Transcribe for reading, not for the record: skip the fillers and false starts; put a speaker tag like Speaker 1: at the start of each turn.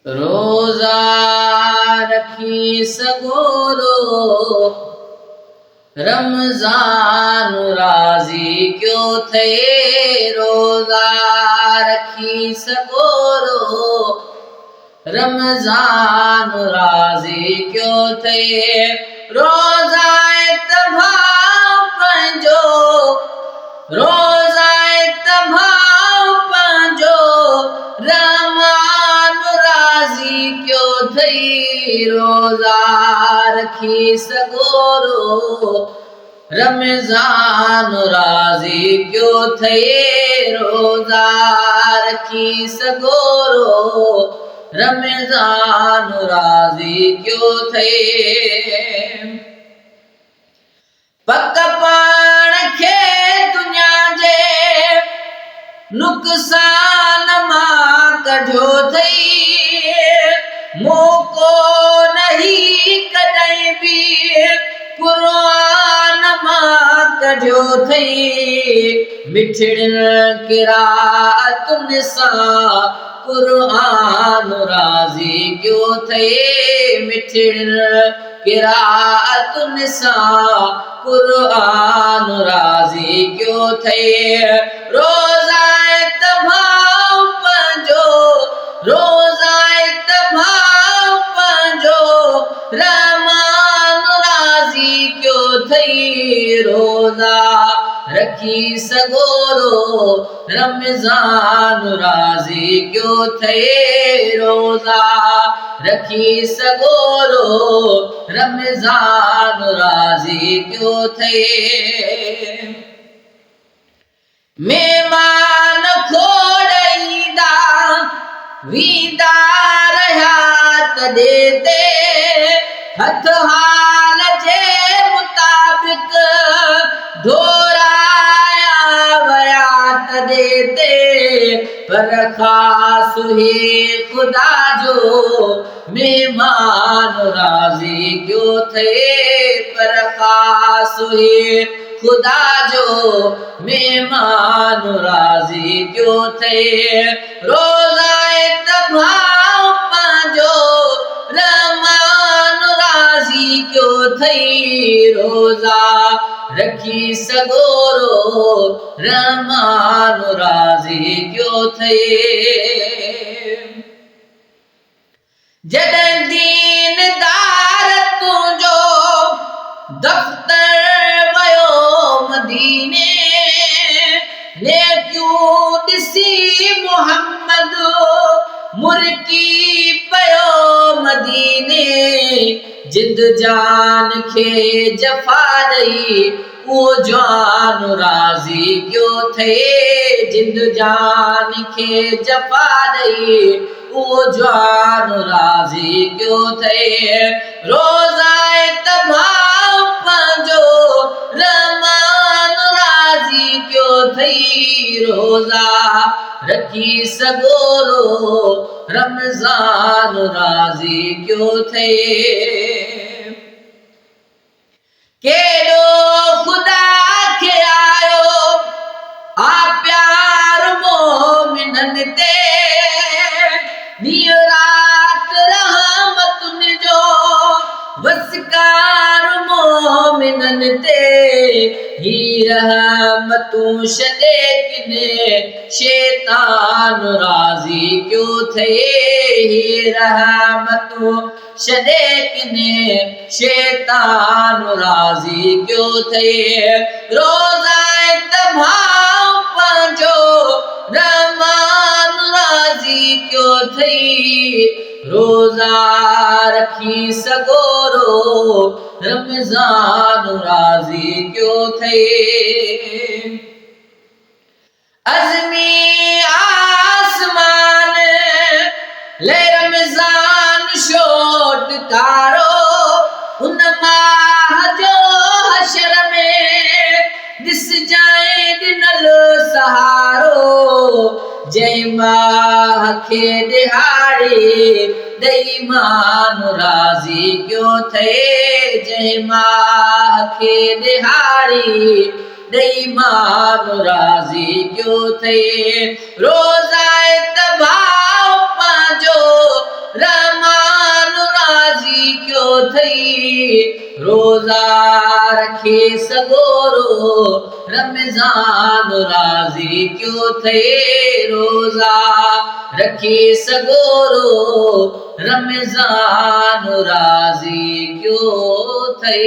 Speaker 1: रोज़ा रखी सगोरो रमज़ान राज़ी क्यों थे। रोज़ा रखी सगोरो रमज़ान राज़ी क्यों थे। रोज़ाए तभाव पंजो रोज़ाए तभाव पंजो रमान राज़ी क्यों थई। रोज़ा रखी सगोरो रमज़ान राज़ी क्यों थे। रोज़ा रखी सगोरो रमज़ान राज़ी क्यों थे। पक पाण खे दुनिया जे नुक़सान मां कढियो थई। मौक़ो नहीं कॾहिं बि क़ुरान मां कढियो थई। मिठड़ियुनि क़िराअतुनि सां क़ुरान राज़ी क्यों थे। मिठड़ियुनि क़िराअतुनि सां क़ुरान राज़ी क्यों थे। रोज़ाए तभाव पंजो रोज़ाए तभाव पंजो रमान राज़ी क्यों थई। रोज़ा रखी सगोरो रमज़ान राज़ी क्यों थे। रोज़ा रखी सगोरो रमज़ान राज़ी क्यों थे। मेहमान खोड़ींदा वींदा रहिया तॾहिं ते हथ हाल जे मुताबिक़ दोराया वया तॾहिं ते। पर ख़ासि हुई ख़ुदा जो मेहमान राज़ी क्यों थे। पर ख़ासि हुई ख़ुदा जो मेहमान राज़ी क्यों थे। रोज़ाए तभाव पंजो रमान राज़ी क्यों थई। रोज़ा रखी सगोरो रमान राज़ी क्यों थे। जॾहिं दीनदार तुंहिंजो दफ़्तर वयो मदीने नेकियूं ॾिसी मुहम्मद मुरकी पयो मदीने। जिद जान खे जफ़ा ॾई उहो जान राज़ी क्यों थे। जिद जान खे जफ़ा ॾई उहो जान राज़ी क्यों थे। रोज़ाए तभाव पंजो रमान राज़ी क्यों थई। रोज़ा रखी सगोरो रमज़ान राज़ी क्यों थे। केॾो ख़ुदा खे आयो आ प्यार मोमिननि ते। ॾींहुं राति रहमतुनि जो वसकार मोमिननि ते। ही रहमतूं छॾे किने शैतान राज़ी क्यों थे। ही रहमतूं छॾे किने शैतान राज़ी क्यों थे। रोज़ाए तभाव पंजो रमान राज़ी क्यों थई। रोज़ा रखी सगोरो रमज़ान राज़ी क्यों थे। अज़मी आसमान ले रमज़ान शोट कारो उन माह जो हशर में दिस जाए ॾिनल सहारो। जंहिं माह खे ॾिहाड़े ॾई मान राज़ी क्यों थे। जंहिं माह खे ॾिहाड़े ॾई मान राज़ी क्यों थे। रोज़ाए तभाव पंजो क्यों थई, रोजा रखे सगोरो रमजान राजी क्यों थे, रोजा रखे सगोरो रमजान राजी क्यों थे।